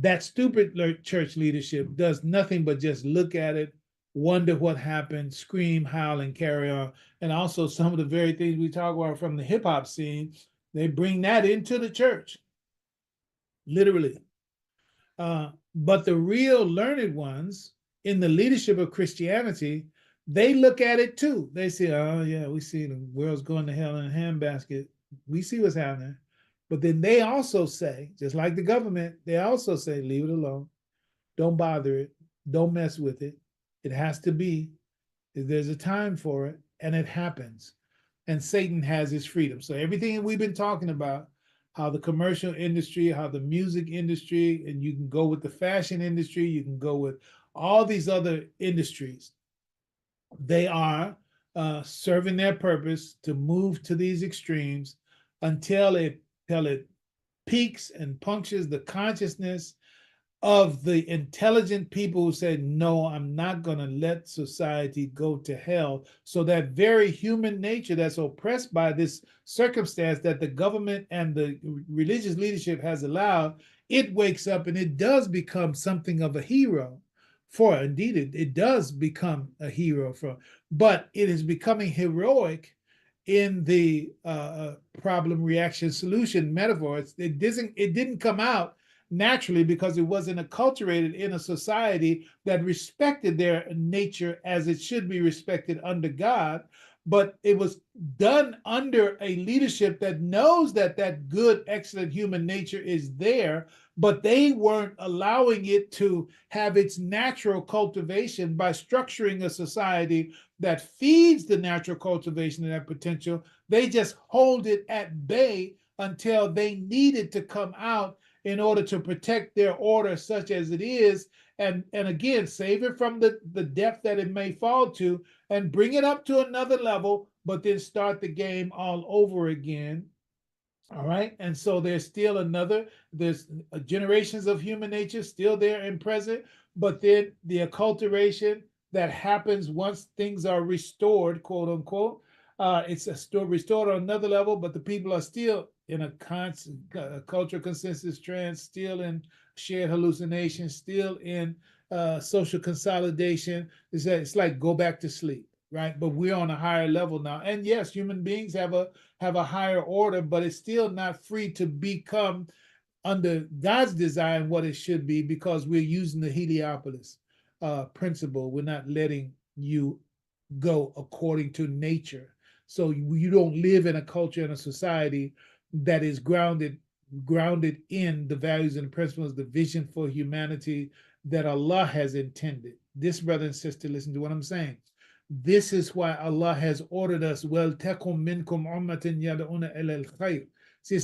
That stupid church leadership does nothing but just look at it, wonder what happened, scream, howl, and carry on. And also some of the very things we talk about from the hip hop scene, they bring that into the church, literally. But the real learned ones in the leadership of Christianity, they look at it too. They say, oh, yeah, we see the world's going to hell in a handbasket. We see what's happening. But then they also say, just like the government, they also say, leave it alone. Don't bother it. Don't mess with it. It has to be. There's a time for it, and it happens. And Satan has his freedom. So everything that we've been talking about, how the commercial industry, how the music industry, and you can go with the fashion industry, you can go with all these other industries. They are serving their purpose to move to these extremes until it peaks and punctures the consciousness of the intelligent people who say, no, I'm not going to let society go to hell. So that very human nature that's oppressed by this circumstance that the government and the religious leadership has allowed, it wakes up and it does become something of a hero for, indeed, it does become a hero for, but it is becoming heroic in the problem, reaction, solution metaphor. It didn't come out naturally because it wasn't acculturated in a society that respected their nature as it should be respected under God, but it was done under a leadership that knows that that good, excellent human nature is there, but they weren't allowing it to have its natural cultivation by structuring a society that feeds the natural cultivation of that potential. They just hold it at bay until they need it to come out in order to protect their order such as it is, and again, save it from the depth that it may fall to and bring it up to another level, but then start the game all over again. All right. And so there's generations of human nature still there and present, but then the acculturation that happens once things are restored, quote unquote, it's still restored on another level, but the people are still in a constant cultural consensus trance, still in shared hallucination, still in social consolidation. It's like go back to sleep, right? But we're on a higher level now. And yes, human beings have a higher order, but it's still not free to become under God's design what it should be because we're using the Heliopolis principle. We're not letting you go according to nature. So you don't live in a culture and a society that is grounded in the values and principles, the vision for humanity that Allah has intended. This, brother and sister, listen to what I'm saying. This is why Allah has ordered us, well, takum minkum ummatin yad'una ila al-khayr. See,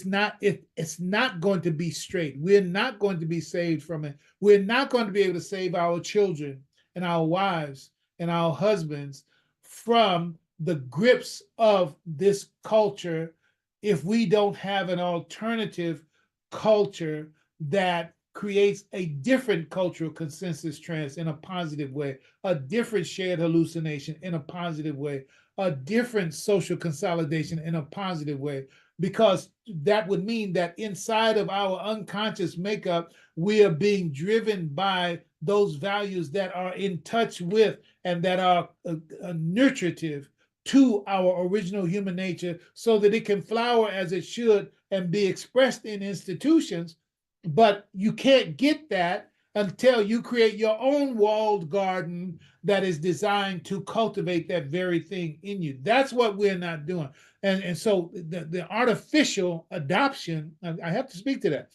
it's not going to be straight. We're not going to be saved from it. We're not going to be able to save our children and our wives and our husbands from the grips of this culture if we don't have an alternative culture that creates a different cultural consensus trance in a positive way, a different shared hallucination in a positive way, a different social consolidation in a positive way, because that would mean that inside of our unconscious makeup, we are being driven by those values that are in touch with and that are nurturative to our original human nature so that it can flower as it should and be expressed in institutions. But you can't get that until you create your own walled garden that is designed to cultivate that very thing in you. That's what we're not doing. And so the artificial adoption, I have to speak to that.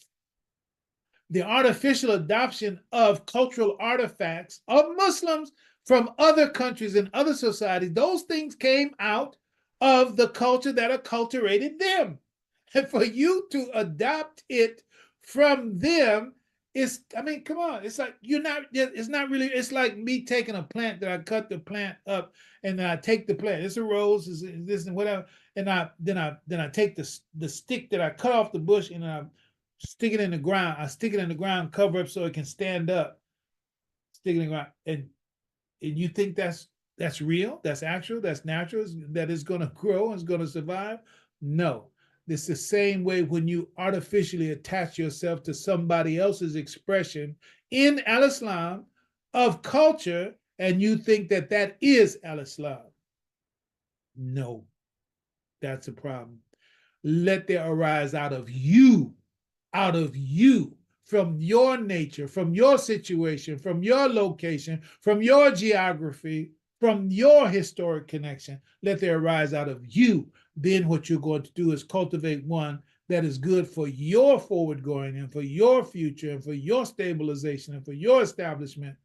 The artificial adoption of cultural artifacts of Muslims from other countries and other societies, those things came out of the culture that acculturated them. And for you to adopt it from them is, I mean, come on. It's like it's not really, it's like me taking a plant that I cut the plant up and then I take the plant. It's a rose, it's this and whatever. And then I take the stick that I cut off the bush and I stick it in the ground. I stick it in the ground, cover up so it can stand up. Stick it in the ground. And you think that's real, that's actual, that's natural, that is going to grow and is going to survive? No. It's the same way when you artificially attach yourself to somebody else's expression in al-Islam of culture, and you think that that is al-Islam. No, that's a problem. Let there arise out of you, from your nature, from your situation, from your location, from your geography, from your historic connection. Let there arise out of you. Then what you're going to do is cultivate one that is good for your forward going and for your future and for your stabilization and for your establishment.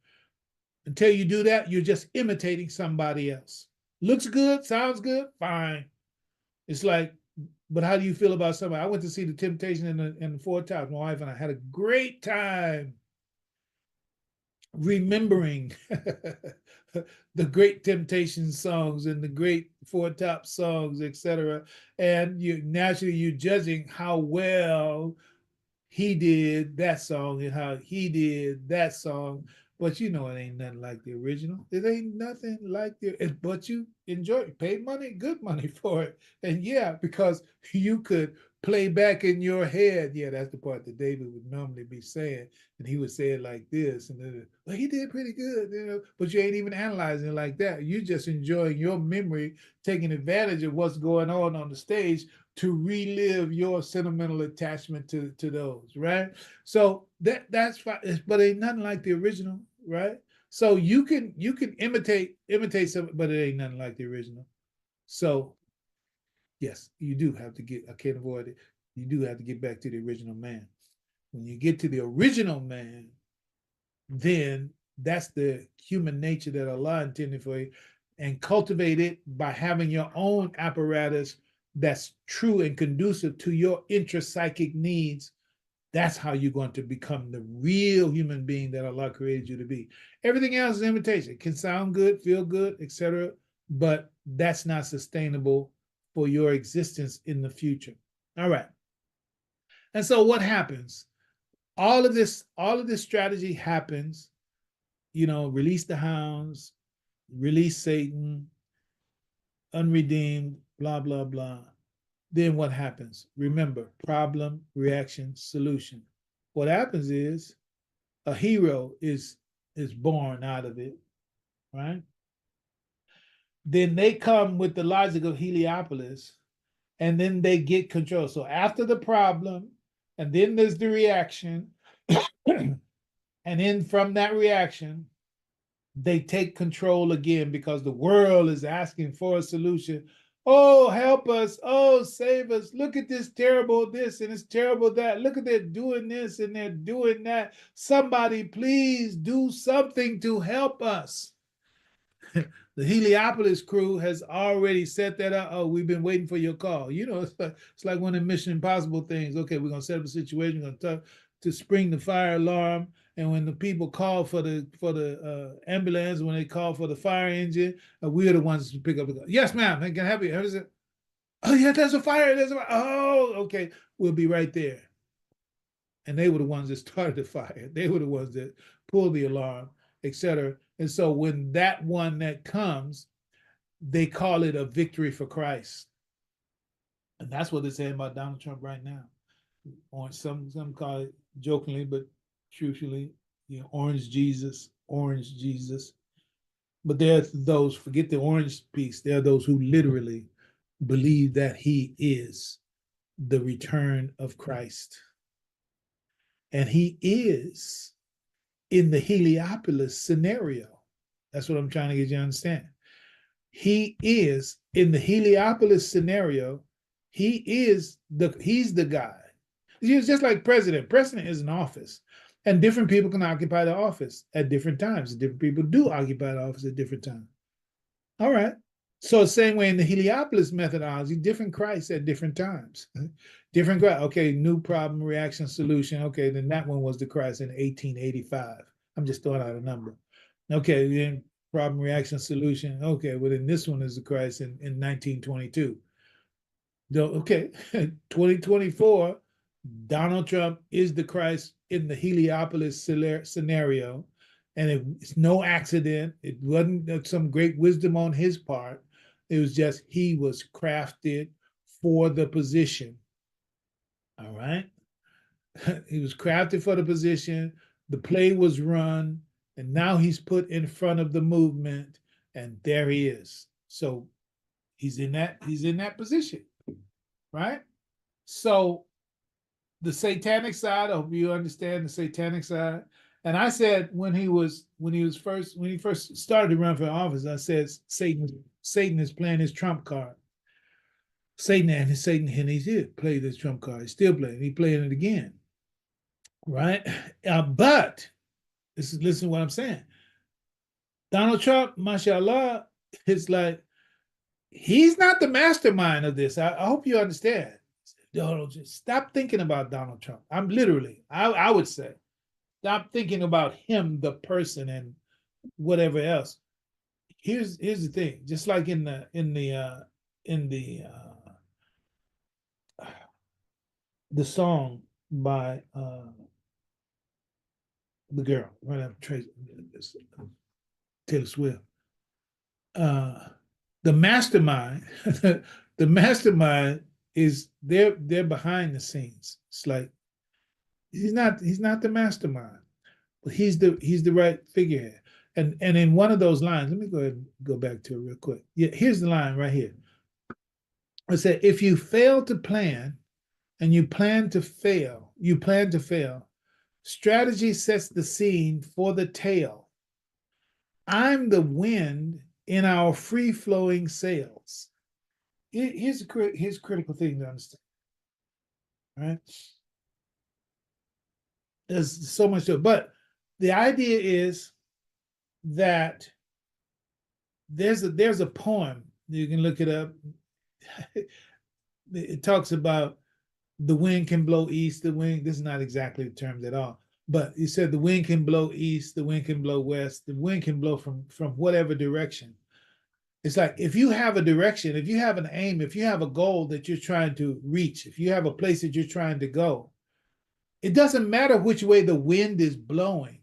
Until you do that, you're just imitating somebody else. Looks good, sounds good, fine. It's like, but how do you feel about somebody? I went to see The Temptation in the Four Tops. My wife and I had a great time remembering the great Temptation songs and the great Four Top songs, etc. And you're judging how well he did that song and how he did that song. But it ain't nothing like the original. It ain't nothing like but you enjoy it, paid money, good money for it. And yeah, because you could play back in your head. Yeah, that's the part that David would normally be saying. And he would say it like this. And then, well, he did pretty good, but you ain't even analyzing it like that. You're just enjoying your memory, taking advantage of what's going on the stage to relive your sentimental attachment to those, right? So that's fine, but ain't nothing like the original, right? So you can imitate something, but it ain't nothing like the original. So yes, you do have to I can't avoid it. You do have to get back to the original man. When you get to the original man, then that's the human nature that Allah intended for you, and cultivate it by having your own apparatus that's true and conducive to your intrapsychic needs. That's how you're going to become the real human being that Allah created you to be. Everything else is imitation. It can sound good, feel good, etc., but that's not sustainable for your existence in the future. All right. And so what happens? All of this strategy happens, release the hounds, release Satan, unredeemed, blah, blah, blah. Then what happens? Remember, problem, reaction, solution. What happens is a hero is born out of it, right? Then they come with the logic of Heliopolis, and then they get control. So after the problem, and then there's the reaction, and then from that reaction, they take control again because the world is asking for a solution. Oh, help us. Oh, save us. Look at this terrible this and it's terrible that. Look at they're doing this and they're doing that. Somebody please do something to help us. The Heliopolis crew has already set that up. Oh, we've been waiting for your call. It's like one of the Mission Impossible things. Okay, we're going to set up a situation. We're going to spring the fire alarm. And when the people call for the ambulance, when they call for the fire engine, we're the ones to pick up the call. Yes, ma'am. I can help you. How is it? Oh, yeah, there's a fire. Oh, okay. We'll be right there. And they were the ones that started the fire. They were the ones that pulled the alarm, etc. And so when that one that comes, they call it a victory for Christ. And that's what they're saying about Donald Trump right now. Or some call it jokingly, but truthfully, orange Jesus. But there's those, forget the orange piece, there are those who literally believe that he is the return of Christ. And he is in the Heliopolis scenario. That's what I'm trying to get you to understand. He is in the Heliopolis scenario. He's the guy. It's just like president. President is an office, and different people can occupy the office at different times. Different people do occupy the office at different times. All right. So same way in the Heliopolis methodology, different Christs at different times. Different Christ. Okay, new problem, reaction, solution. Okay, then that one was the Christ in 1885. I'm just throwing out a number. Okay, then problem, reaction, solution. Okay, well then this one is the Christ in 1922. Okay, 2024, Donald Trump is the Christ in the Heliopolis scenario. And it's no accident. It wasn't some great wisdom on his part. It was just he was crafted for the position. All right. He was crafted for the position. The play was run, and now he's put in front of the movement, and there he is. So he's in that position, right? So the satanic side, I hope you understand the satanic side. And I said when he first started to run for office, I said Satan is playing his trump card. Satan and he did play this trump card. He's still playing. He's playing it again, right? But listen to what I'm saying. Donald Trump, mashallah, is like he's not the mastermind of this. I hope you understand. Donald, just stop thinking about Donald Trump. I would say, stop thinking about him, the person, and whatever else. Here's the thing. Just like in the song by the girl, right? Taylor Swift. The mastermind, the mastermind is they're behind the scenes. It's like he's not the mastermind, but he's the right figurehead. And in one of those lines, let me go ahead and go back to it real quick. Yeah, here's the line right here. I said, if you fail to plan and you plan to fail, strategy sets the scene for the tale. I'm the wind in our free-flowing sails. Here's critical thing to understand. Right? There's so much to it. But the idea is that there's a poem. You can look it up. It talks about the wind can blow east, the wind. This is not exactly the terms at all. But he said the wind can blow east, the wind can blow west, the wind can blow from whatever direction. It's like if you have a direction, if you have an aim, if you have a goal that you're trying to reach, if you have a place that you're trying to go, it doesn't matter which way the wind is blowing.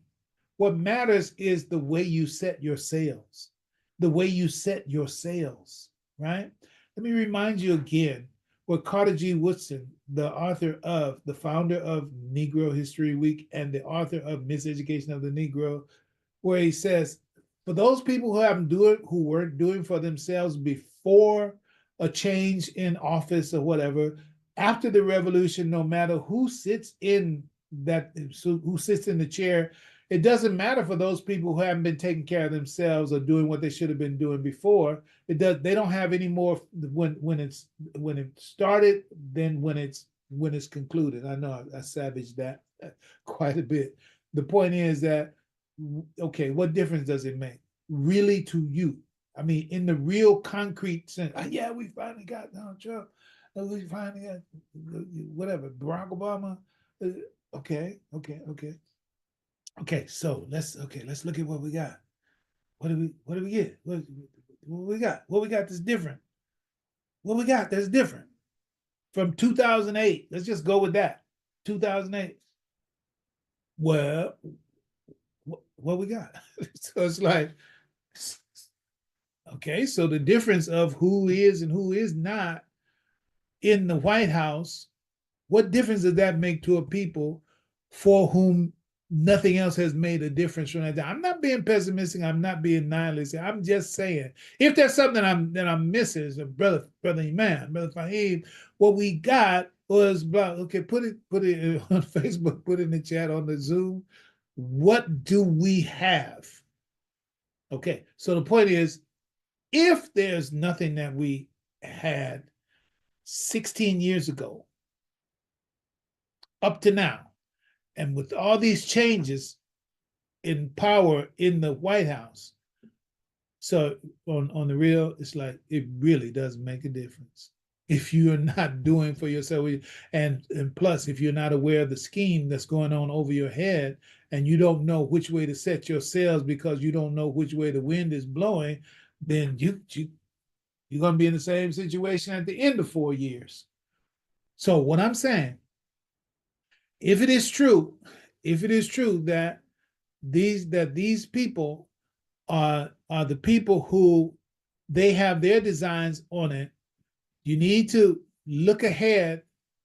What matters is the way you set your sails, the way you set your sails, right? Let me remind you again what Carter G. Woodson, the founder of Negro History Week and the author of Miseducation of the Negro, where he says, for those people who weren't doing for themselves before a change in office or whatever, after the revolution, no matter who sits in the chair, it doesn't matter for those people who haven't been taking care of themselves or doing what they should have been doing before. They don't have any more when it started than when it's concluded. I know I savaged that quite a bit. The point is that, okay, what difference does it make really to you? I mean, in the real concrete sense, yeah, we finally got Donald Trump. We finally got whatever, Barack Obama. Okay. So let's look at what we got. What do we get? What we got? What we got that's different? What we got that's different from 2008? Let's just go with that. 2008. Well, what we got? So it's like, okay, so the difference of who is and who is not in the White House, what difference does that make to a people for whom nothing else has made a difference from that? I'm not being pessimistic. I'm not being nihilistic. I'm just saying, if there's something that I'm missing, so brother Imam, brother Fahim, what we got was okay. Put it on Facebook. Put it in the chat on the Zoom. What do we have? Okay, so the point is, if there's nothing that we had 16 years ago up to now, and with all these changes in power in the White House, so on the real, it's like it really does make a difference if you're not doing for yourself, and plus if you're not aware of the scheme that's going on over your head, and you don't know which way to set your sails because you don't know which way the wind is blowing, then you're going to be in the same situation at the end of 4 years. So what I'm saying, if it is true that these people are the people who they have their designs on it, you need to look ahead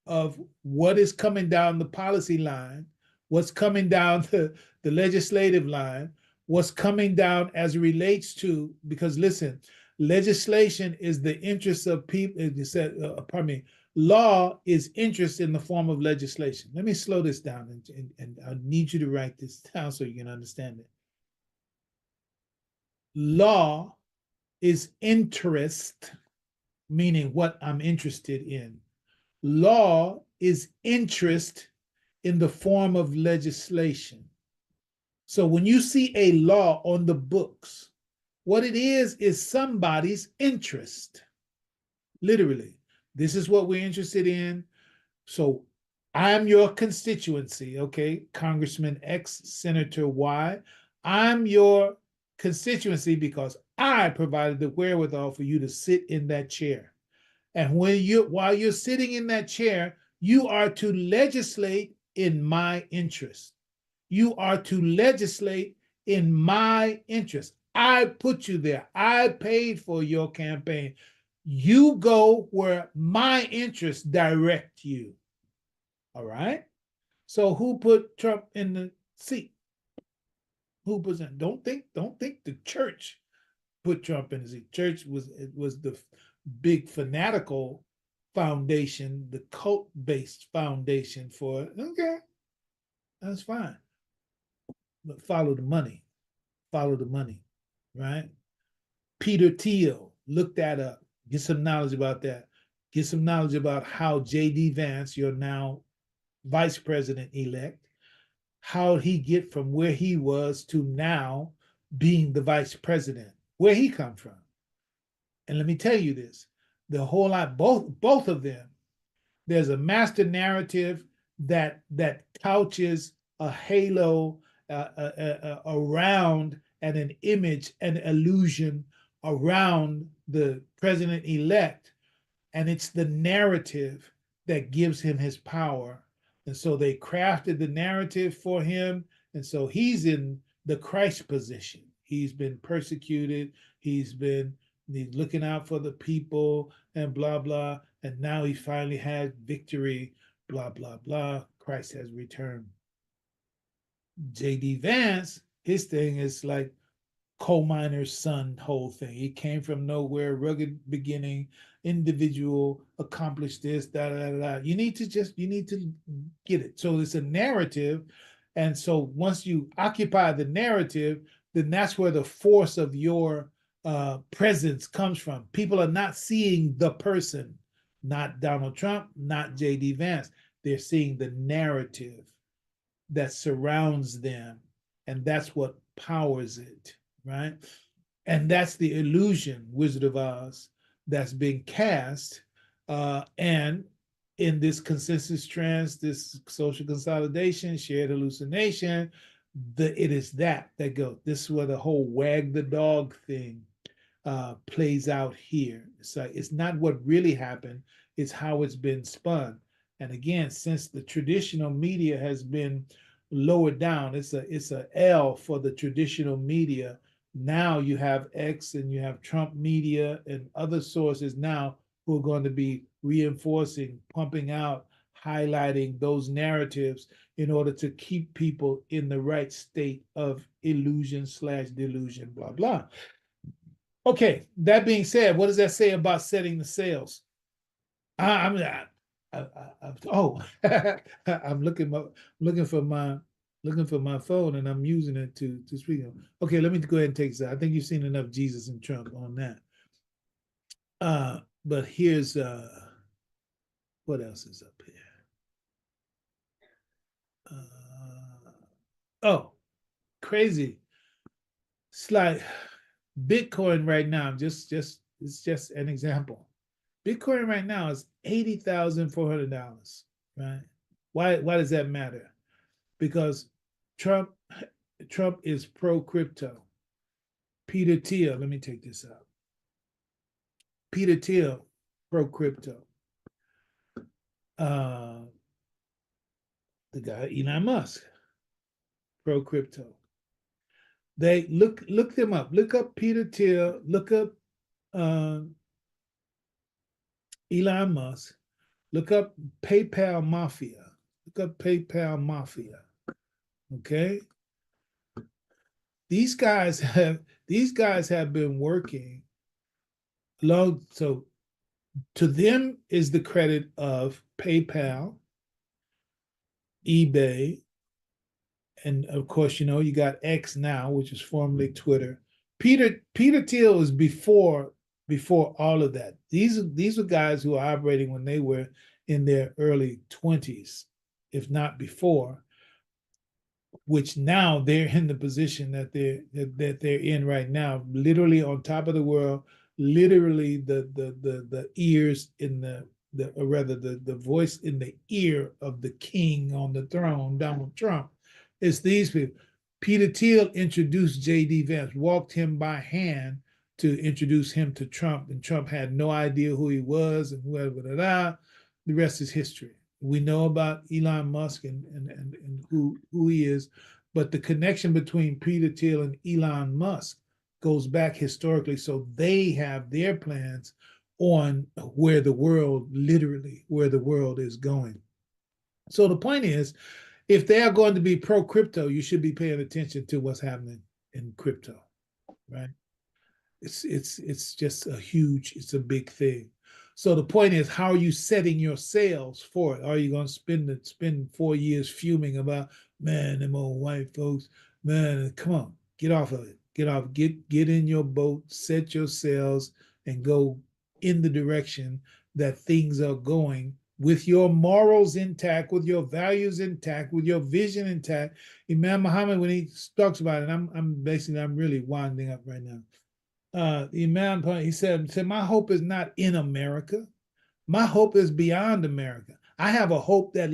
of what is coming down the policy line, what's coming down the legislative line, what's coming down as it relates to, because listen, legislation is the interest of people, pardon me, law is interest in the form of legislation. Let me slow this down, and I need you to write this down so you can understand it. Law is interest, meaning what I'm interested in. Law is interest in the form of legislation. So when you see a law on the books, what it is somebody's interest. Literally, this is what we're interested in. So I'm your constituency, okay? Congressman X, Senator Y. I'm your constituency because I provided the wherewithal for you to sit in that chair. And while you're sitting in that chair, you are to legislate in my interest. You are to legislate in my interest. I put you there. I paid for your campaign. You go where my interests direct you. All right? So who put Trump in the seat? Who was in? Don't think the church put Trump in the seat. Church was the big fanatical foundation, the cult-based foundation for it. Okay, that's fine. But follow the money. Follow the money, right? Peter Thiel, look that up. Get some knowledge about that. Get some knowledge about how J.D. Vance, your now vice president-elect, how he get from where he was to now being the vice president, where he come from. And let me tell you this, the whole lot, both of them, there's a master narrative that couches a halo around and an image, an illusion around the president-elect, and it's the narrative that gives him his power. And so they crafted the narrative for him, and so he's in the Christ position. He's been persecuted, he's looking out for the people, and blah blah, and now he finally had victory, blah blah blah. Christ has returned. J.D. Vance, his thing is like coal miner's son whole thing. He came from nowhere, rugged beginning, individual, accomplished this, da da da. You need to get it. So it's a narrative, and so once you occupy the narrative, then that's where the force of your presence comes from. People are not seeing the person, not Donald Trump, not J.D. Vance. They're seeing the narrative that surrounds them, and that's what powers it, right? And that's the illusion, Wizard of Oz, that's being cast. And in this consensus trance, this social consolidation, shared hallucination, it is that goes. This is where the whole wag the dog thing plays out here. It's like, it's not what really happened, it's how it's been spun. And again, since the traditional media has been lowered down, it's a L for the traditional media. Now you have X and you have Trump media and other sources now who are going to be reinforcing, pumping out, highlighting those narratives in order to keep people in the right state of illusion/delusion, blah, blah. Okay, that being said, what does that say about setting the sails? I'm looking for my phone, and I'm using it to speak on. Okay, let me go ahead and take this out. I think you've seen enough Jesus and Trump on that. But here's what else is up here? Oh, crazy. It's like Bitcoin right now, it's just an example. Bitcoin right now is $80,400, right? Why does that matter? Because Trump is pro crypto. Peter Thiel, let me take this out. Peter Thiel, pro crypto. The guy Elon Musk, pro crypto. They look them up. Look up Peter Thiel. Look up Elon Musk. Look up PayPal Mafia. Look up PayPal Mafia. Okay. These guys have been working long. So to them is the credit of PayPal, eBay, and of course, you got X now, which is formerly Twitter. Peter Thiel is before all of that. These are guys who are operating when they were in their early 20s, if not before, which now they're in the position that they're in right now, literally on top of the world, literally the ears in or rather the voice in the ear of the king on the throne, Donald Trump. It's these people. Peter Thiel introduced J.D. Vance, walked him by hand to introduce him to Trump, and Trump had no idea who he was and whatever. The rest is history. We know about Elon Musk and who he is, but the connection between Peter Thiel and Elon Musk goes back historically. So they have their plans on where the world is going. So the point is, if they are going to be pro crypto, you should be paying attention to what's happening in crypto, right? It's just it's a big thing. So the point is, how are you setting your sails for it? Are you going to spend 4 years fuming about, man, them old white folks, man, come on, get off of it. Get in your boat, set your sails, and go in the direction that things are going, with your morals intact, with your values intact, with your vision intact. Imam Muhammad, when he talks about it, I'm really winding up right now. Imam, he said, my hope is not in America. My hope is beyond America. I have a hope that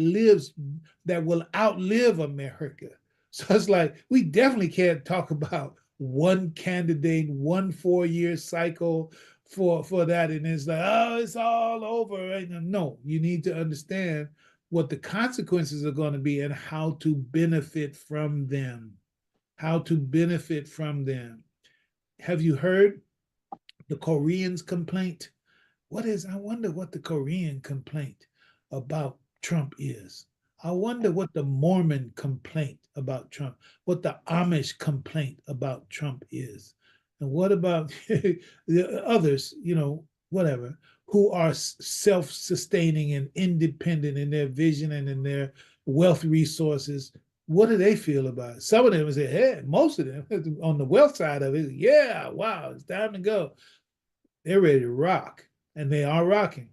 will outlive America. So it's like, we definitely can't talk about one candidate, 1 4-year cycle for that. And it's like, oh, it's all over. Right? No, you need to understand what the consequences are going to be and how to benefit from them. Have you heard the Koreans' complaint? I wonder what the Korean complaint about Trump is. I wonder what the Mormon complaint about Trump, what the Amish complaint about Trump is. And what about the others, whatever, who are self-sustaining and independent in their vision and in their wealth resources? What do they feel about it? Some of them say, hey, most of them on the wealth side of it, yeah, wow, it's time to go. They're ready to rock, and they are rocking.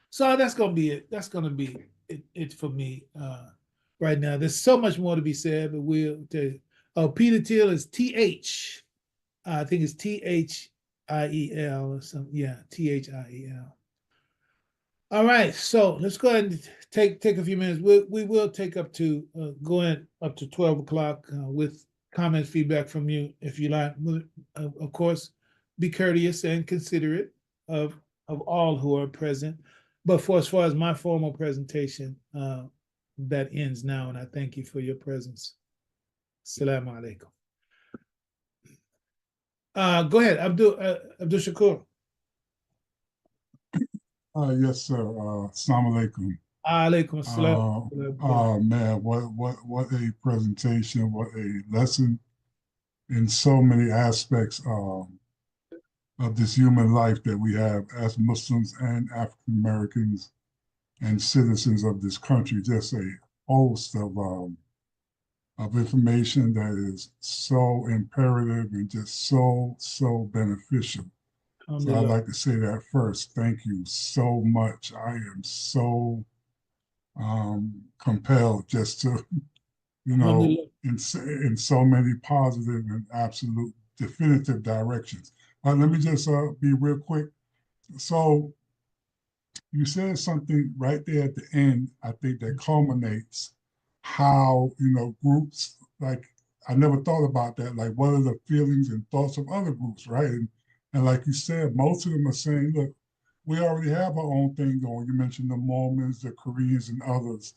So that's going to be it. That's going to be it for me right now. There's so much more to be said, but we'll tell you. Oh, Peter Thiel is TH. I think it's THIEL or something. Yeah, THIEL. All right, so let's go ahead and take a few minutes. We will take up to going up to 12 o'clock with comments, feedback from you if you like. Of course, be courteous and considerate of all who are present. But as far as my formal presentation, that ends now, and I thank you for your presence. Assalamu alaikum. Go ahead, Abdul Shakur. Yes, sir. Assalamu alaikum. Alaikum assalam. Man, what a presentation, what a lesson in so many aspects of this human life that we have as Muslims and African Americans and citizens of this country. Just a host of information that is so imperative and just so beneficial. So I'd like to say that first. Thank you so much. I am so compelled just to, in so many positive and absolute definitive directions. Let me just be real quick. So you said something right there at the end, I think that culminates how, groups, like, I never thought about that. Like, what are the feelings and thoughts of other groups, right? And like you said, most of them are saying, look, we already have our own thing going. You mentioned the Mormons, the Koreans, and others.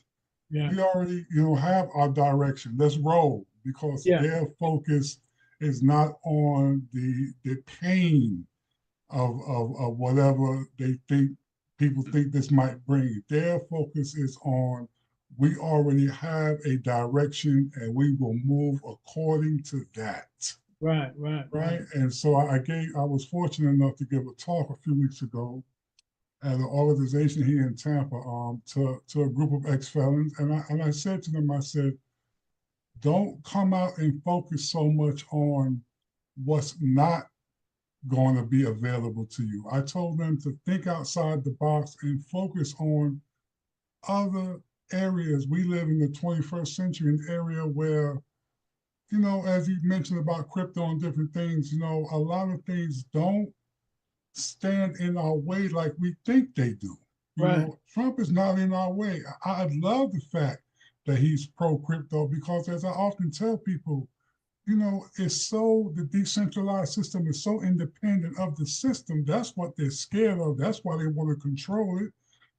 Yeah. We already, have our direction. Let's roll, because their focus is not on the pain of whatever they think people think this might bring. Their focus is on, we already have a direction and we will move according to that. Right. And so I was fortunate enough to give a talk a few weeks ago at an organization here in Tampa to a group of ex-felons. And I said to them, I said, don't come out and focus so much on what's not going to be available to you. I told them to think outside the box and focus on other areas. We live in the 21st century, an area where, you know, as you mentioned about crypto and different things, you know, a lot of things don't stand in our way like we think they do. You know, Trump is not in our way. I love the fact that he's pro crypto because, as I often tell people, you know, the decentralized system is so independent of the system. That's what they're scared of. That's why they want to control it,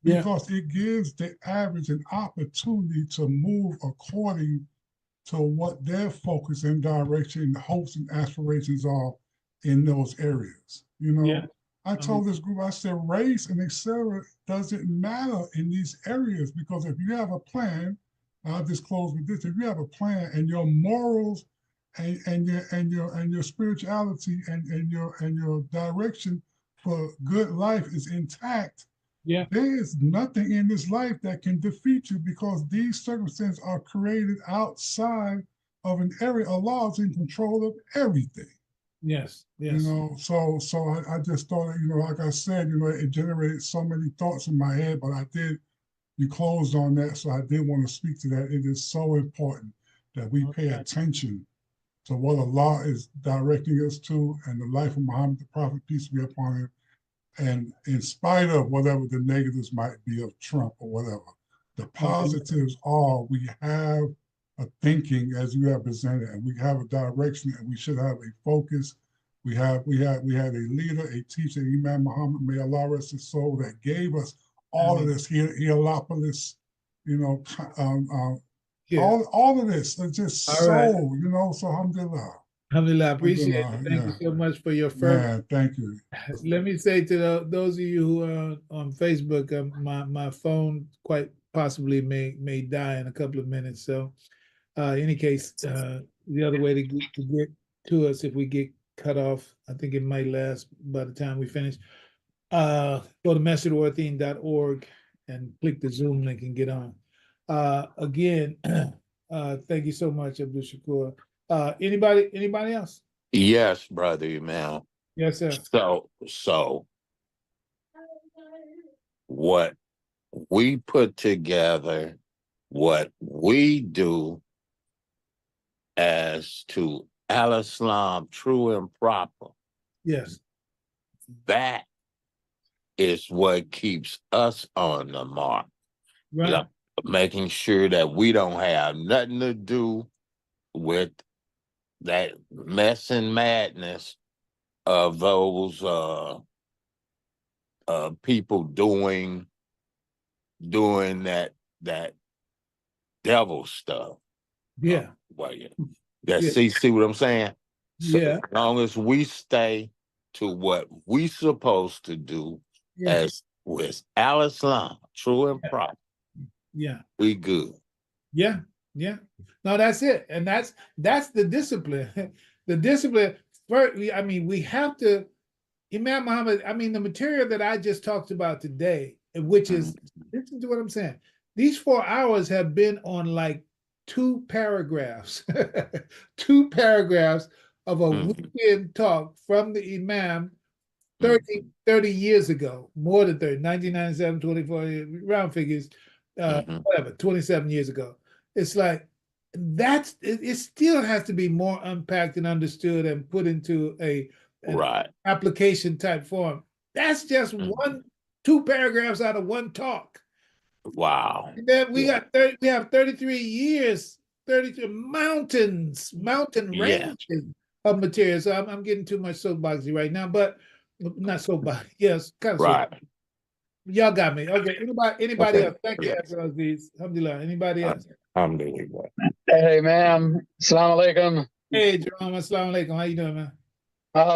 because it gives the average an opportunity to move according to what their focus and direction, hopes and aspirations are in those areas. You know, I told this group, I said, race and et cetera doesn't matter in these areas, because if you have a plan, I'll just close with this. If you have a plan and your morals and your spirituality and your direction for good life is intact, there is nothing in this life that can defeat you, because these circumstances are created outside of an area. Allah is in control of everything. Yes. You know, so I just thought, you know, like I said, you know, it generated so many thoughts in my head, but you closed on that, so I did want to speak to that. It is so important that we pay attention to what Allah is directing us to, and the life of Muhammad, the Prophet, peace be upon him. And in spite of whatever the negatives might be of Trump or whatever, the positives are we have a thinking as you have presented, and we have a direction, and we should have a focus. We had a leader, a teacher, Imam Muhammad, may Allah rest his soul, that gave us all of this Heliopolis, you know, all of this. It's just you know, so alhamdulillah. Alhamdulillah, I appreciate it. Thank you so much for your fervor. Thank you. Let me say to those of you who are on Facebook, my phone quite possibly may die in a couple of minutes. So, in any case, the other way to get to us, if we get cut off, I think it might last by the time we finish. Go to messageworthing.org and click the Zoom link and get on. Again, thank you so much, Abdul Shakur. Anybody else? Yes, brother Imam. Yes, sir. So what we put together, what we do as to al-Islam, true and proper. Yes. That is what keeps us on the mark. Right. Making sure that we don't have nothing to do with that mess and madness of those people doing that devil stuff. Yeah. See what I'm saying? So yeah. As long as we stay to what we supposed to do, as with al-Islam, true and proper. We good. Yeah. No, that's it. And that's the discipline. The discipline. First, I mean, we have to, Imam Muhammad, I mean, the material that I just talked about today, which is, listen to what I'm saying. These 4 hours have been on like 2 paragraphs, 2 paragraphs of a weekend talk from the Imam 30 years ago, more than 30, 1997, 24, round figures, whatever, 27 years ago. It's like, it still has to be more unpacked and understood and put into an application type form. That's just 2 paragraphs out of 1 talk. Wow. And then we have 33 years, 33 mountain ranges of material. So I'm getting too much soapboxy right now, but not soapbox. Yes, kind of soapbox. Y'all got me. Okay. Anybody else? Thank you, Aziz. Alhamdulillah. Anybody else? Alhamdulillah. Hey, ma'am. Assalamu alaikum. Hey, Jerome. Assalamu alaikum. How you doing, man?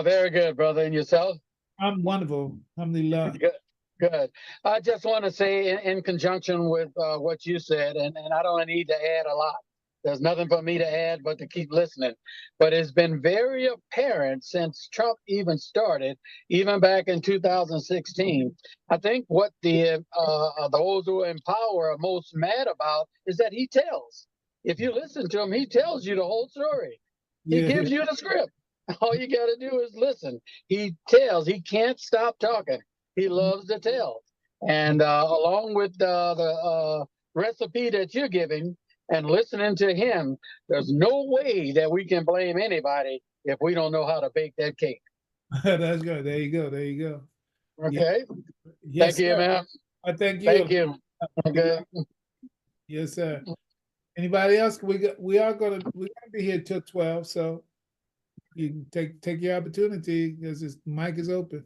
Very good, brother. And yourself? I'm wonderful. Alhamdulillah. Good. Good. I just want to say, in conjunction with what you said, and I don't need to add a lot. There's nothing for me to add but to keep listening. But it's been very apparent since Trump even started, even back in 2016. I think what those who are in power are most mad about is that he tells. If you listen to him, he tells you the whole story. He Yeah. gives you the script. All you got to do is listen. He tells. He can't stop talking. He loves to tell. And along with the recipe that you're giving and listening to him, there's no way that we can blame anybody if we don't know how to bake that cake. That's good. There you go. There you go. Okay. Yes, Thank you, sir. man. I thank you. Thank you. Okay. Yes, sir. Anybody else? We are gonna be here till 12, so you can take your opportunity because this mic is open.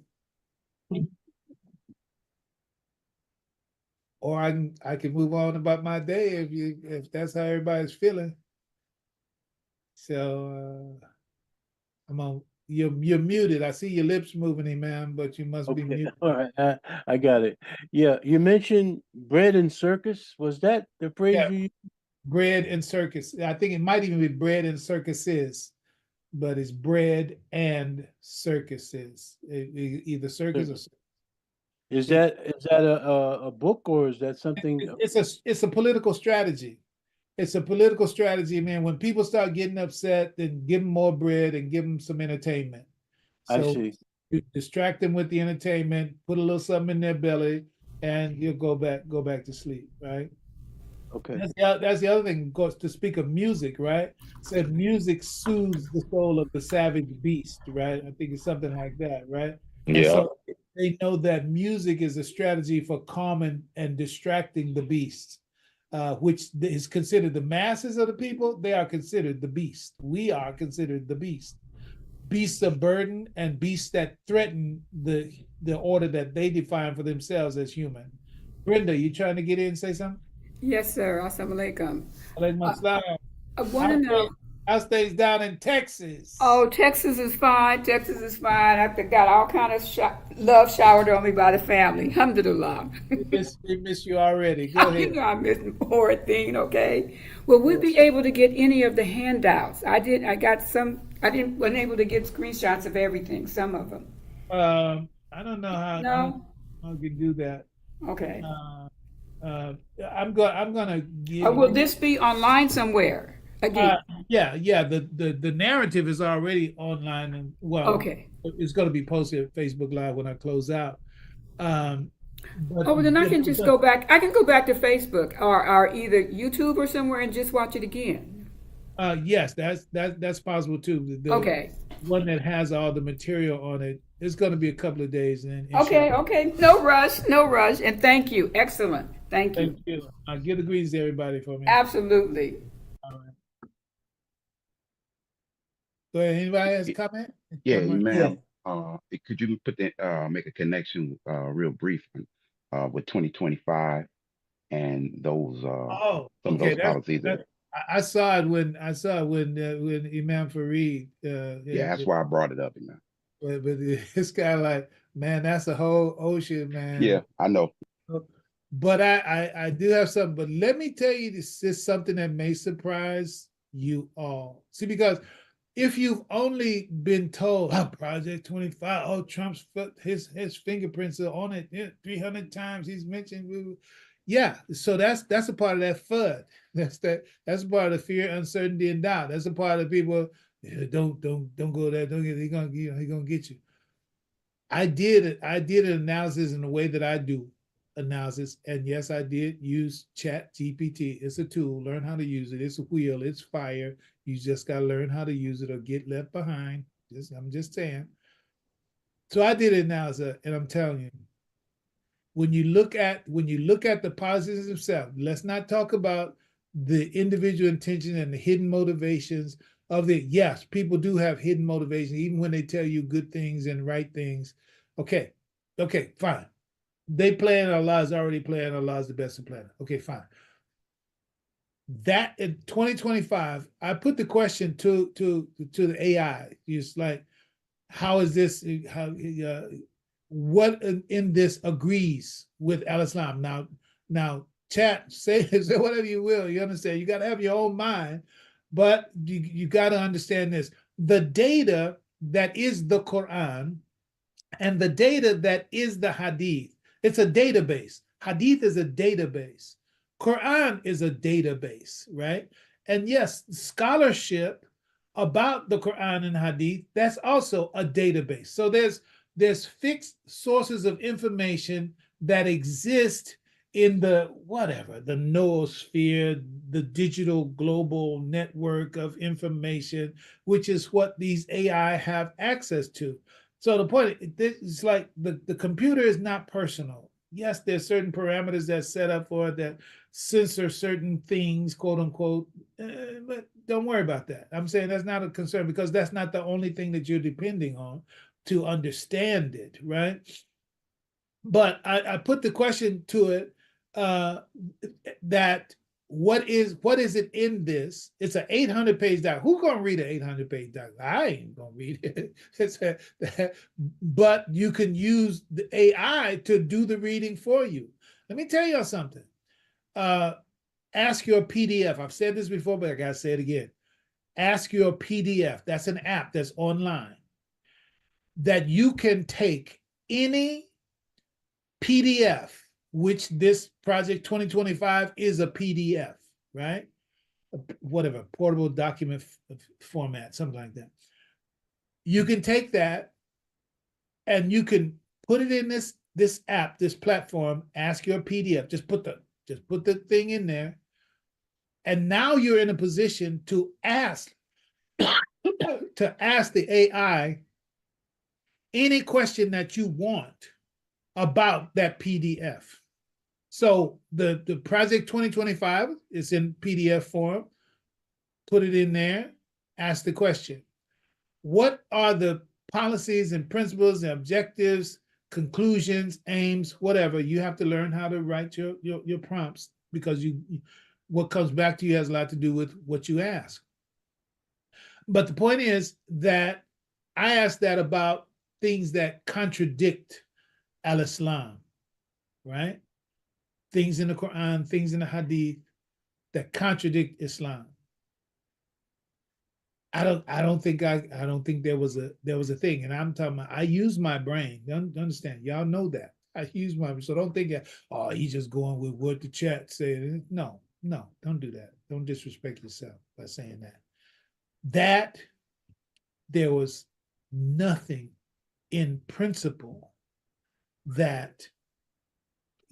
Or I can move on about my day if that's how everybody's feeling. So I'm on. You're muted. I see your lips moving, Imam, but you must be muted. All right, I got it. Yeah, you mentioned bread and circus. Was that the phrase Yeah. you used? Bread and circus. I think it might even be bread and circuses, but it's bread and circuses. Either circus or. Is that a book or is that something? It's a political strategy. It's a political strategy, man. When people start getting upset, then give them more bread and give them some entertainment. I So see. you distract them with the entertainment, put a little something in their belly, and you'll go back to sleep, right? Okay. That's the other thing, of course, to speak of music, right? Said music soothes the soul of the savage beast, right? I think it's something like that, right? And Yeah. so they know that music is a strategy for calming and distracting the beast, which is considered the masses of the people. They are considered the beast. We are considered the beast. Beasts of burden and beasts that threaten the order that they define for themselves as human. Brenda, you trying to get in and say something? Yes, sir. Assalamu alaikum. I want to know. How stays down in Texas? Oh, Texas is fine. Texas is fine. I got all kind of love showered on me by the family. Alhamdulillah. we miss you already. Go ahead. You know I miss horrid thing. Okay. Will we be able to get any of the handouts? I got some. Wasn't able to get screenshots of everything. Some of them. I don't know how. No. How we do that. Okay. I'm gonna give. Will this be online somewhere? Again. Yeah. The narrative is already online, and okay, it's going to be posted at Facebook Live when I close out. Then I can just go back. I can go back to Facebook or either YouTube or somewhere and just watch it again. Yes, that's possible too. Okay. One that has all the material on it. It's going to be a couple of days. Okay. No rush. And thank you. Excellent. Thank you. Thank you. Give the greetings to everybody for me. Absolutely. All right. Go ahead. Anybody has a comment? Yeah, ma'am. Could you make a connection real brief with 2025 and those some of those policies? I saw it when Imam Fareed. Yeah, that's why I brought it up, man. But it's kind of like, man, that's a whole ocean, man. Yeah, I know. But I do have something. But let me tell you, this is something that may surprise you all. See, because if you've only been told, Project 25, Trump's his fingerprints are on it 300 times, he's mentioned. Yeah, so that's a part of that FUD. That's a part of the fear, uncertainty, and doubt. That's a part of the people. Don't go there. Don't get. He's gonna get you. I did an analysis in the way that I do analysis, and yes, I did use Chat GPT. It's a tool. Learn how to use it. It's a wheel. It's fire. You just gotta learn how to use it or get left behind. I'm just saying. So I did an analysis, and I'm telling you, when you look at the positives themselves, let's not talk about the individual intention and the hidden motivations of the. Yes, people do have hidden motivations, even when they tell you good things and right things. Okay, fine. They plan, Allah is already playing, Allah is the best of planner. Okay, fine. That in 2025, I put the question to the AI. It's like, how is this? what in this agrees with al-Islam. Now, chat, say whatever you will. You understand? You got to have your own mind, but you got to understand this: the data that is the Quran and the data that is the Hadith. It's a database. Hadith is a database. Quran is a database, right? And yes, scholarship about the Quran and Hadith, that's also a database. So there's fixed sources of information that exist in the noosphere, the digital global network of information, which is what these AI have access to. So the point is like the computer is not personal. Yes, there's certain parameters that's set up for it that censor certain things, quote unquote, but don't worry about that. I'm saying that's not a concern because that's not the only thing that you're depending on to understand it, right? But I put the question to it that what is it in this? It's an 800-page document. Who's gonna read an 800-page document? I ain't gonna read it. But you can use the AI to do the reading for you. Let me tell you something. Ask your PDF. I've said this before, but I gotta say it again. Ask your PDF. That's an app that's online that you can take any PDF, which this Project 2025 is a PDF, right? Whatever, portable document format, something like that. You can take that and you can put it in this app, this platform, ask your PDF, just put the thing in there. And now you're in a position to ask the AI any question that you want about that PDF. So the Project 2025 is in PDF form. Put it in there, ask the question. What are the policies and principles and objectives, conclusions, aims, whatever? You have to learn how to write your prompts because what comes back to you has a lot to do with what you ask. But the point is that I asked that about things that contradict al-Islam, right? Things in the Quran, things in the Hadith that contradict Islam. I don't think there was a thing. And I'm talking about, I use my brain. You understand? Y'all know that. I use my brain. So don't think that, oh, he's just going with what the chat said. No, don't do that. Don't disrespect yourself by saying that. That there was nothing in principle that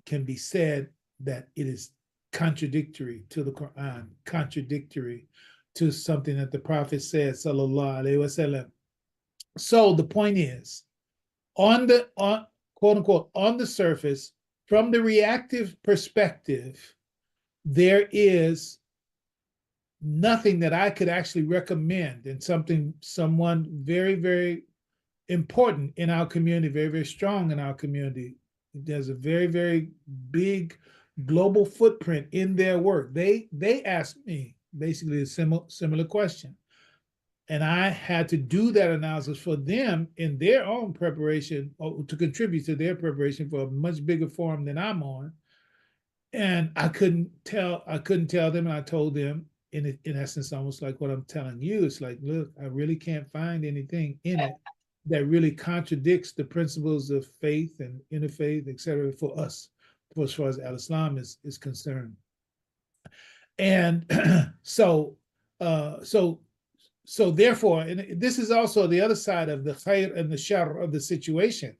can be said that it is contradictory to the Quran, contradictory to something that the Prophet said, sallallahu alaihi wasallam. So the point is, on quote unquote, on the surface, from the reactive perspective, there is nothing that I could actually recommend and someone very, very important in our community, very, very strong in our community. There's a very, very big global footprint in their work. They asked me basically a similar question. And I had to do that analysis for them in their own preparation, or to contribute to their preparation for a much bigger forum than I'm on. And I couldn't tell them, and I told them in essence, almost like what I'm telling you. It's like, look, I really can't find anything in it that really contradicts the principles of faith and interfaith, et cetera, for us, for as far as al-Islam is concerned. And so therefore, and this is also the other side of the khair and the shar of the situation.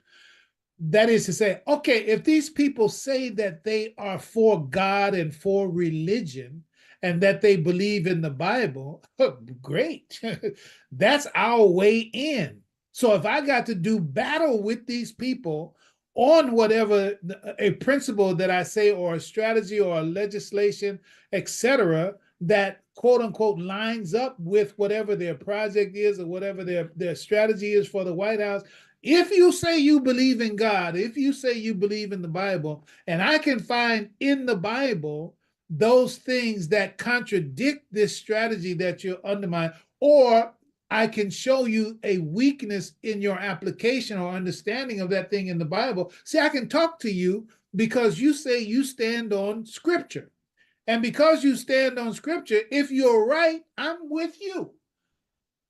That is to say, okay, if these people say that they are for God and for religion and that they believe in the Bible, great. That's our way in. So if I got to do battle with these people on whatever a principle that I say, or a strategy or a legislation, etc., that quote unquote lines up with whatever their project is or whatever their strategy is for the White House. If you say you believe in God, if you say you believe in the Bible, and I can find in the Bible those things that contradict this strategy that you're undermining, or I can show you a weakness in your application or understanding of that thing in the Bible. See, I can talk to you because you say you stand on scripture. And because you stand on scripture, if you're right, I'm with you.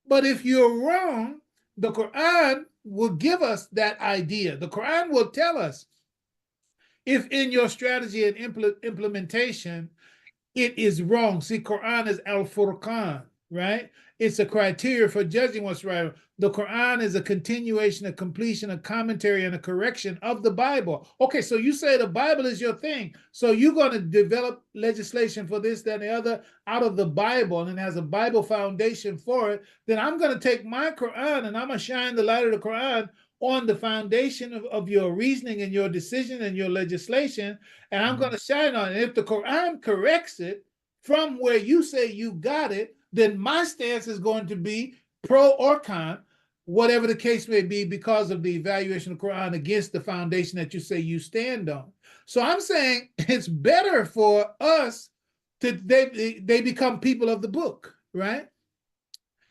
But if you're wrong, the Quran will give us that idea. The Quran will tell us if in your strategy and implementation, it is wrong. See, Quran is al-Furqan, right? It's a criteria for judging what's right. The Quran is a continuation, a completion, a commentary, and a correction of the Bible. Okay, so you say the Bible is your thing. So you're going to develop legislation for this, that, and the other out of the Bible, and it has a Bible foundation for it. Then I'm going to take my Quran and I'm going to shine the light of the Quran on the foundation of your reasoning and your decision and your legislation, and I'm going to shine on it. And if the Quran corrects it from where you say you got it, then my stance is going to be pro or con, whatever the case may be, because of the evaluation of the Quran against the foundation that you say you stand on. So I'm saying it's better for us they become people of the book, right?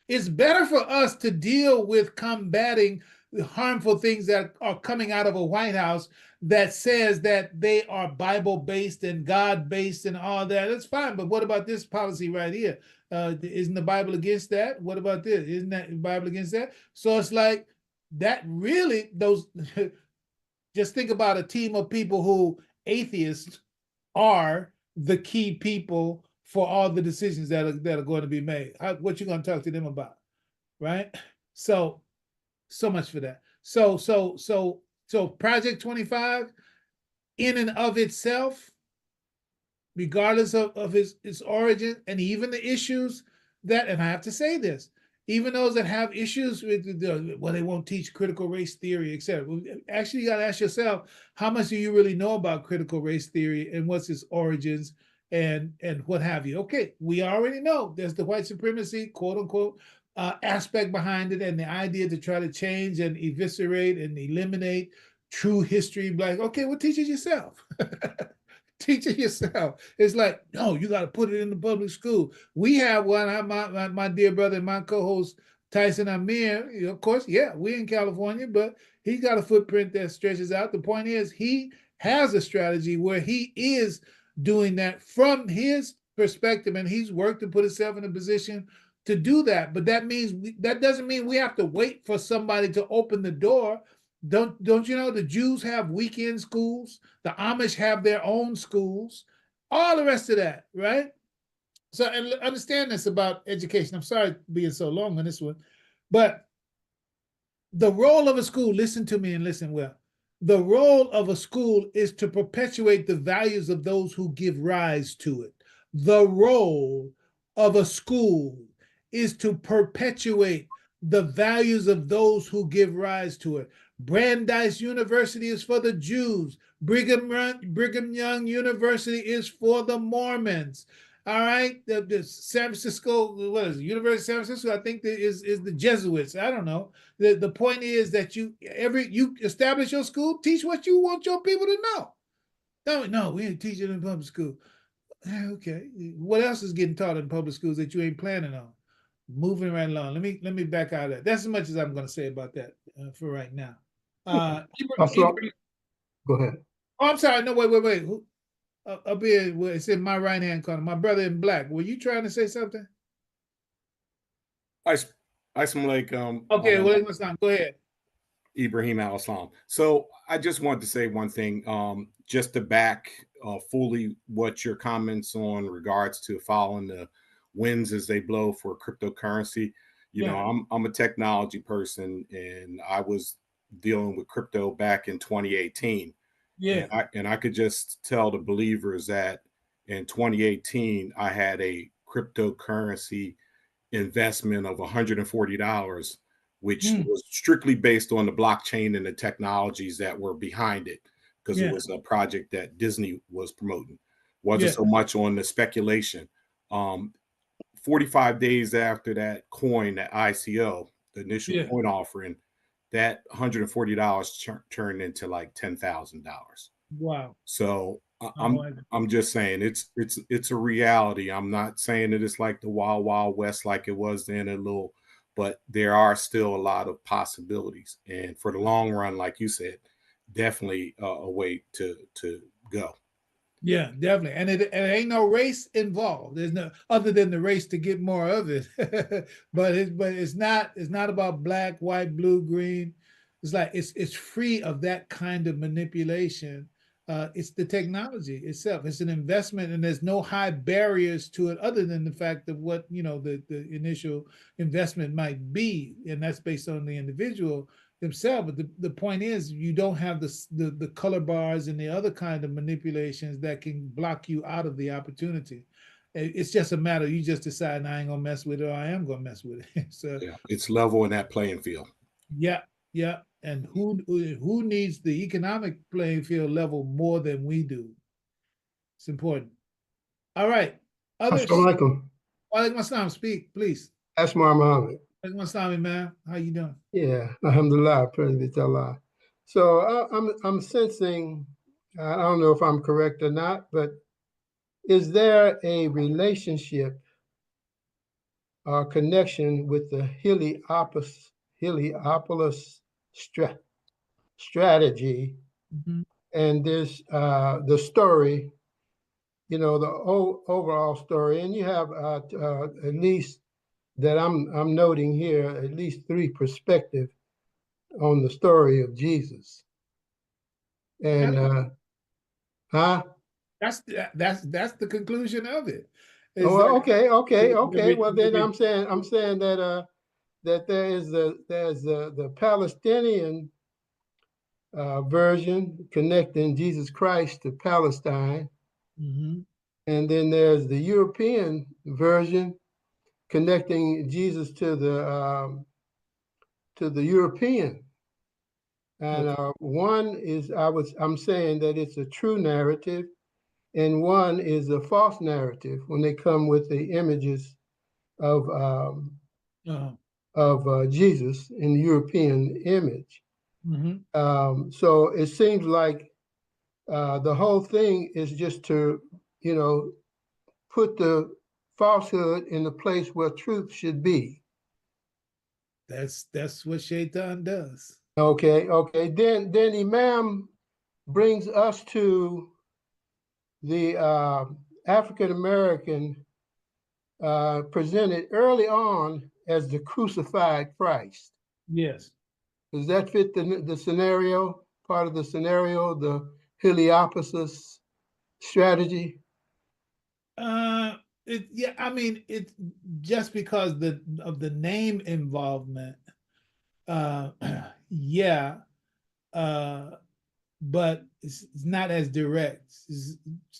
It's better for us to deal with combating the harmful things that are coming out of a White House that says that they are Bible-based and God-based and all that. That's fine, but what about this policy right here? Isn't the Bible against that? What about this? Isn't that the Bible against that? So it's like that really, those, just think about a team of people who atheists are the key people for all the decisions that are going to be made. What you going to talk to them about, right? So much for that. So Project 25, in and of itself, regardless of its origin and even the issues that, and I have to say this, even those that have issues with they won't teach critical race theory, etc. Actually, you got to ask yourself, how much do you really know about critical race theory and what's its origins and what have you? Okay, we already know there's the white supremacy, quote unquote, aspect behind it, and the idea to try to change and eviscerate and eliminate true history. Like, okay, well, teach it yourself. Teach it yourself. It's like, no, you got to put it in the public school. We have one, my dear brother and my co-host, Tyson Amir, of course, yeah, we're in California, but he's got a footprint that stretches out. The point is, he has a strategy where he is doing that from his perspective, and he's worked to put himself in a position to do that. But that doesn't mean we have to wait for somebody to open the door. Don't you know the Jews have weekend schools? The Amish have their own schools. All the rest of that, right? So, and understand this about education. I'm sorry being so long on this one, but the role of a school, listen to me and listen well. The role of a school is to perpetuate the values of those who give rise to it. The role of a school is to perpetuate the values of those who give rise to it. Brandeis University is for the Jews. Brigham Young University is for the Mormons. All right, the San Francisco, what is it? University of San Francisco, I think is the Jesuits. I don't know. The point is that you establish your school, teach what you want your people to know. No, we ain't teaching in public school. Okay, what else is getting taught in public schools that you ain't planning on? Moving right along. Let me back out of that. That's as much as I'm going to say about that for right now. Go ahead. Oh, I'm sorry. No, wait. Up here, it's in my right hand corner. My brother in black. Were you trying to say something? Okay, well, let's not. Go ahead. Ibrahim al-Islam. So I just wanted to say one thing, just to back fully what your comments on regards to following the winds as they blow for cryptocurrency. You know, I'm a technology person, and I was dealing with crypto back in 2018. Yeah. And I could just tell the believers that in 2018, I had a cryptocurrency investment of $140, which was strictly based on the blockchain and the technologies that were behind it, because it was a project that Disney was promoting. Wasn't so much on the speculation. 45 days after that coin, that ICO, the initial coin offering, that $140 turned into like $10,000. Wow. So I'm just saying it's a reality. I'm not saying that it's like the Wild Wild West like it was then, a little but there are still a lot of possibilities. And for the long run, like you said, definitely a way to go. Yeah, definitely. And it ain't no race involved. There's no other than the race to get more of it. but it's not about black, white, blue, green. It's like it's free of that kind of manipulation. It's the technology itself. It's an investment, and there's no high barriers to it other than the fact of what the initial investment might be, and that's based on the individual themselves. But the point is, you don't have the color bars and the other kind of manipulations that can block you out of the opportunity. It's just a matter, you just decide, I ain't gonna mess with it, or I am gonna mess with it. So yeah, it's level in that playing field. Yeah. And who needs the economic playing field level more than we do? It's important. All right. Others. Assalamu alaikum. Speak, please. That's Mohammed. Alaikum, man. How you doing? Yeah, alhamdulillah, praise to Allah. So I'm sensing, I don't know if I'm correct or not, but is there a relationship or connection with the Heliopolis strategy and this the story, the overall story, and you have at least that I'm noting here at least 3 perspectives on the story of Jesus. And that's the conclusion of it. Okay. Well, then I'm saying that that there's the Palestinian version connecting Jesus Christ to Palestine, and then there's the European version connecting Jesus to the European. And one is I'm saying that it's a true narrative, and one is a false narrative when they come with the images of Jesus in the European image. So it seems like the whole thing is just to, put the falsehood in the place where truth should be. That's what Shaitan does. Okay. Then Imam brings us to the African American presented early on as the crucified Christ. Yes. Does that fit the scenario, part of the scenario, the Heliopolis strategy? It's just because of the name involvement. But it's not as direct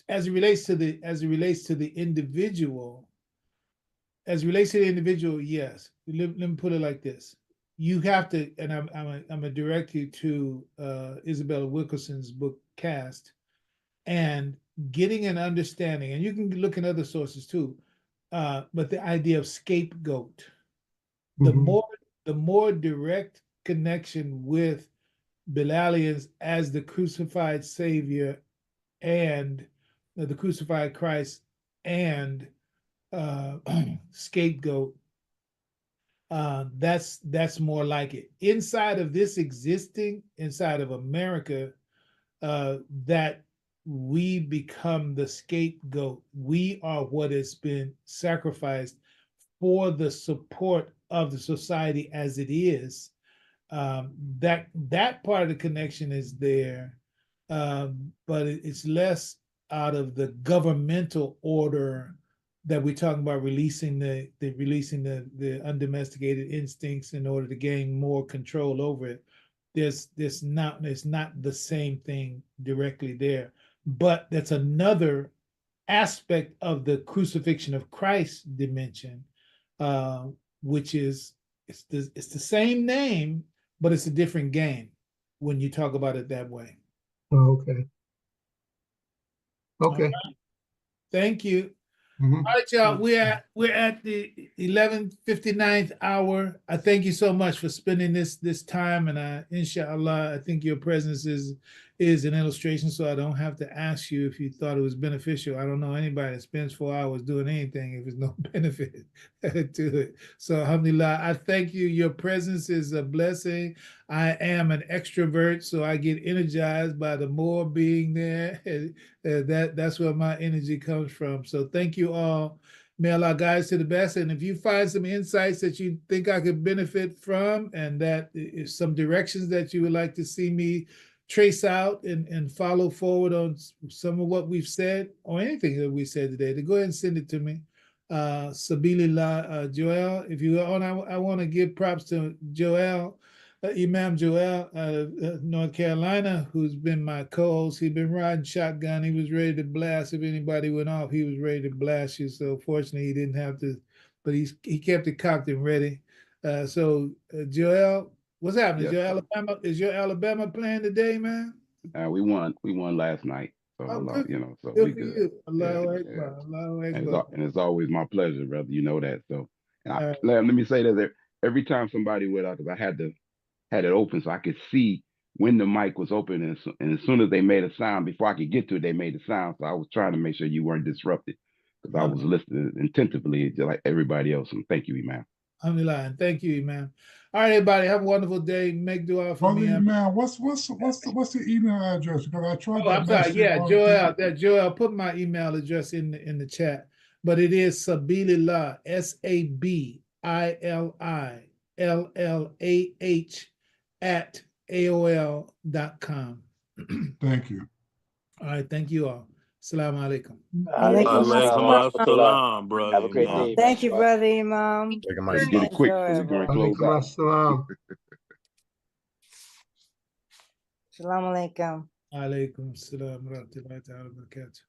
as it relates to the individual. As it relates to the individual, yes. Let me put it like this: you have to, and I'm gonna direct you to Isabella Wilkerson's book Cast, and getting an understanding, and you can look in other sources too. But the idea of scapegoat, the more direct connection with Bilalians as the crucified Savior and the crucified Christ and scapegoat, that's more like it. Inside of America, that we become the scapegoat. We are what has been sacrificed for the support of the society as it is. That part of the connection is there, but it's less out of the governmental order that we're talking about, releasing the undomesticated instincts in order to gain more control over it. There's not the same thing directly there, but that's another aspect of the crucifixion of Christ dimension, which is it's the same name, but it's a different game when you talk about it that way. Okay. Right. Thank you. All right, y'all. We're at the 11:59th hour. I thank you so much for spending this time, and inshallah, I think your presence is is an illustration, so I don't have to ask you if you thought it was beneficial. I don't know anybody that spends 4 hours doing anything if there's no benefit to it. So alhamdulillah, I thank you. Your presence is a blessing. I am an extrovert, so I get energized by the more being there. That's where my energy comes from. So thank you all. May Allah guide us to the best. And if you find some insights that you think I could benefit from, and that is some directions that you would like to see me trace out and follow forward on some of what we've said or anything that we said today, to go ahead and send it to me. Sabilillah, Joel, if you want, I want to give props to Joel, Imam Joel out of North Carolina, who's been my co-host. He's been riding shotgun. He was ready to blast. If anybody went off, he was ready to blast you. So fortunately, he didn't have to, but he kept it cocked and ready. Joel, what's happening? Yes, Is your Alabama playing today, man? we won last night. So Oh, good. so Good we for good. you. Allahu Yeah, Akbar. Allahu And Akbar. it's always my pleasure, brother. You know that. So, All right. let me say that every time somebody went out, because I had it open so I could see when the mic was open, and as soon as they made a sound, before I could get to it, they made a sound. So I was trying to make sure you weren't disrupted, because I was listening attentively, just like everybody else. And thank you, Imam. Alhamdulillah, and thank you, Imam. All right, everybody, have a wonderful day. Make dua for me. Man, what's the email address? Because I tried to I'm sorry. message Yeah, all Joel. Joel, put my email address in the chat. But it is Sabilillah, SABILILLAH at AOL.com. Thank you. All right, thank you all. Assalamu alaikum. Alaikum assalam, brother. Have a great day. Thank you, brother Imam. Let's get it quick. We're going to close out. Assalamu alaikum. Alaikum assalam wa rahmatullahi wa barakatuh.